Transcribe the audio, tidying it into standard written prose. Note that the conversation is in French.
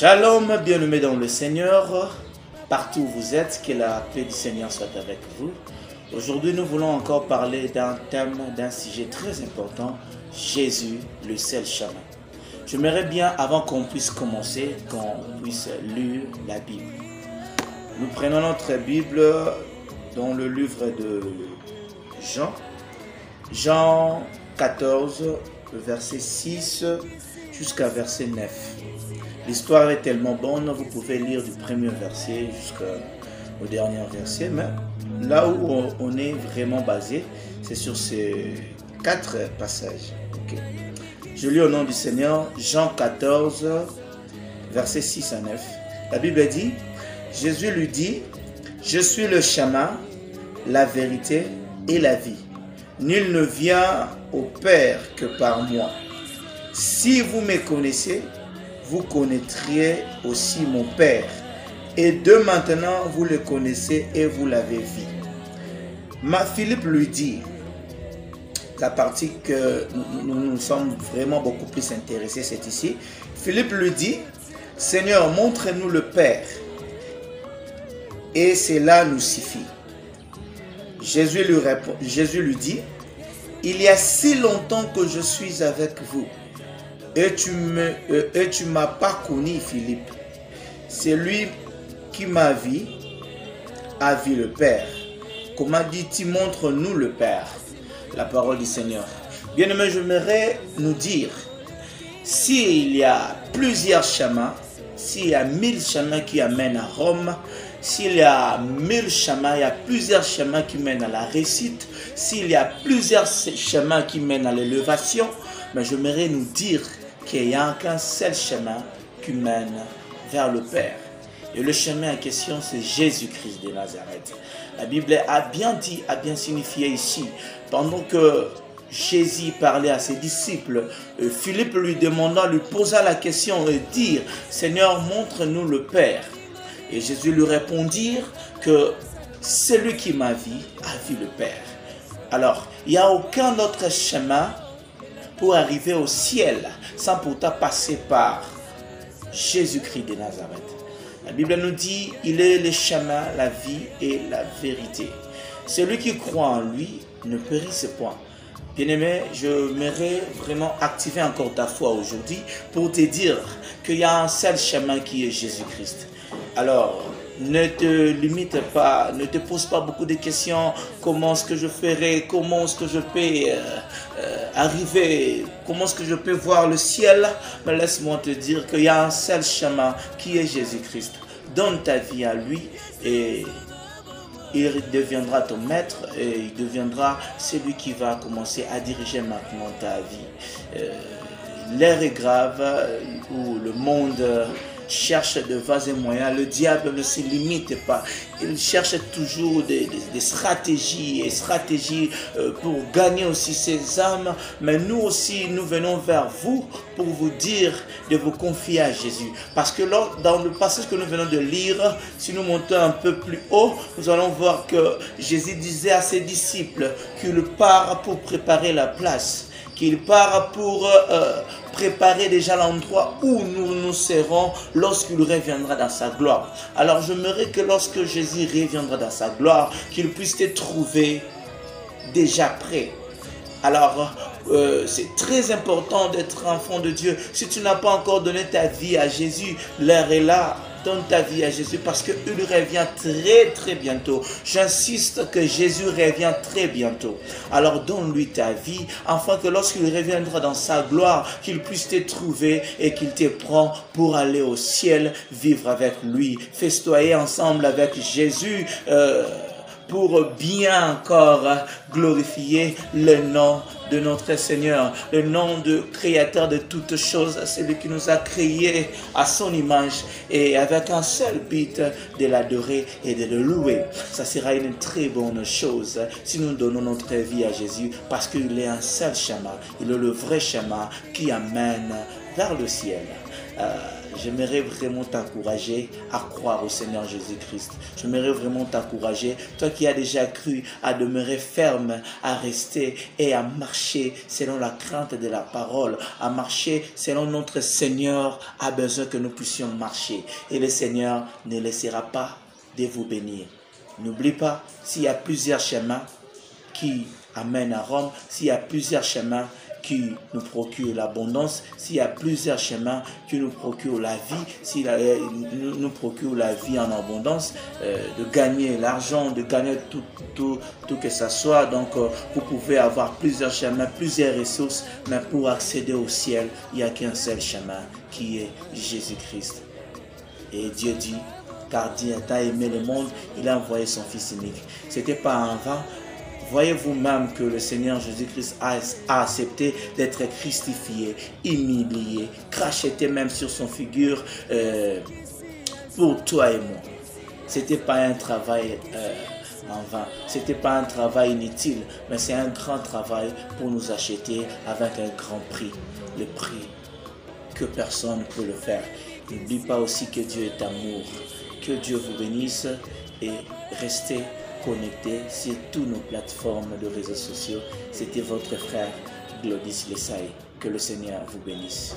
Shalom, bien-aimés dans le Seigneur, partout où vous êtes, que la paix du Seigneur soit avec vous. Aujourd'hui, nous voulons encore parler d'un thème, d'un sujet très important, Jésus, le seul chemin. J'aimerais bien, avant qu'on puisse commencer, qu'on puisse lire la Bible. Nous prenons notre Bible dans le livre de Jean 14, verset 6 jusqu'à verset 9. L'histoire est tellement bonne, vous pouvez lire du premier verset jusqu'au dernier verset, mais là où on est vraiment basé, c'est sur ces 4 passages. Okay. Je lis au nom du Seigneur, Jean 14, verset 6 à 9. La Bible dit, Jésus lui dit, « Je suis le chemin, la vérité et la vie. Nul ne vient au Père que par moi. Si vous me connaissez, vous connaîtriez aussi mon Père. Et de maintenant, vous le connaissez et vous l'avez vu. » Philippe lui dit, la partie que nous sommes vraiment beaucoup plus intéressés, c'est ici. Philippe lui dit, « Seigneur, montre-nous le Père, et cela nous suffit. » Jésus lui dit, « Il y a si longtemps que je suis avec vous, et tu m'as pas connu, Philippe. Celui qui m'a vu a vu le Père. Comment dit-il, montre-nous le Père? » La parole du Seigneur. Bien-aimés, j'aimerais nous dire, s'il y a plusieurs chemins, s'il y a 1000 chemins qui amènent à Rome, s'il y a 1000 chemins, il y a plusieurs chemins qui mènent à la réussite, s'il y a plusieurs chemins qui mènent à l'élévation, mais j'aimerais nous dire qu'il n'y a qu'un seul chemin qui mène vers le Père. Et le chemin en question, c'est Jésus-Christ de Nazareth. La Bible a bien dit, a bien signifié ici, pendant que Jésus parlait à ses disciples, Philippe lui posa la question et dit, « Seigneur, montre-nous le Père. » Et Jésus lui répondit que celui qui m'a vu a vu le Père. Alors, il n'y a aucun autre chemin pour arriver au ciel sans pourtant passer par Jésus-Christ de Nazareth. La Bible nous dit, il est le chemin, la vie et la vérité. Celui qui croit en lui ne périsse point. Bien-aimé, j'aimerais vraiment activer encore ta foi aujourd'hui pour te dire qu'il y a un seul chemin qui est Jésus-Christ. Alors, ne te limite pas, ne te pose pas beaucoup de questions. Comment est-ce que je ferai? Comment est-ce que je peux arriver? Comment est-ce que je peux voir le ciel? Mais laisse-moi te dire qu'il y a un seul chemin qui est Jésus-Christ. Donne ta vie à lui et il deviendra ton maître et il deviendra celui qui va commencer à diriger maintenant ta vie. L'ère est grave où le monde cherche de vases et moyens. Le diable ne se limite pas. Il cherche toujours des stratégies pour gagner aussi ses âmes. Mais nous aussi, nous venons vers vous pour vous dire de vous confier à Jésus. Parce que dans le passage que nous venons de lire, si nous montons un peu plus haut, nous allons voir que Jésus disait à ses disciples qu'il part pour préparer la place, qu'il part pour préparer déjà l'endroit où nous serons lorsqu'il reviendra dans sa gloire. Alors j'aimerais que lorsque Jésus reviendra dans sa gloire, qu'il puisse te trouver déjà prêt. Alors, c'est très important d'être enfant de Dieu. Si tu n'as pas encore donné ta vie à Jésus, l'heure est là. Donne ta vie à Jésus parce qu'il revient très bientôt. J'insiste que Jésus revient très bientôt. Alors donne-lui ta vie afin que lorsqu'il reviendra dans sa gloire, qu'il puisse te trouver et qu'il te prend pour aller au ciel, vivre avec lui, festoyer ensemble avec Jésus pour bien encore glorifier le nom de notre Seigneur, le nom de Créateur de toutes choses, celui qui nous a créés à son image et avec un seul but de l'adorer et de le louer. Ça sera une très bonne chose si nous donnons notre vie à Jésus parce qu'il est un seul chemin, il est le vrai chemin qui amène vers le ciel. j'aimerais vraiment t'encourager à croire au Seigneur Jésus-Christ. J'aimerais vraiment t'encourager, toi qui as déjà cru, à demeurer ferme, à rester et à marcher selon la crainte de la parole, à marcher selon notre Seigneur a besoin que nous puissions marcher. Et le Seigneur ne laissera pas de vous bénir. N'oublie pas, s'il y a plusieurs chemins qui amènent à Rome, s'il y a plusieurs chemins qui nous procure l'abondance, s'il y a plusieurs chemins qui nous procurent la vie, s'il nous procure la vie en abondance, de gagner l'argent, de gagner tout que ça soit. Donc, vous pouvez avoir plusieurs chemins, plusieurs ressources, mais pour accéder au ciel, il n'y a qu'un seul chemin qui est Jésus-Christ. Et Dieu dit, car Dieu a aimé le monde, il a envoyé son Fils unique. Ce n'était pas en vain. Voyez vous-même que le Seigneur Jésus-Christ a accepté d'être christifié, humilié, cracheté même sur son figure pour toi et moi. Ce n'était pas un travail en vain, ce n'était pas un travail inutile, mais c'est un grand travail pour nous acheter avec un grand prix, le prix que personne ne peut le faire. N'oublie pas aussi que Dieu est amour. Que Dieu vous bénisse et restez connectés sur toutes nos plateformes de réseaux sociaux. C'était votre frère Glodis Lesaï. Que le Seigneur vous bénisse.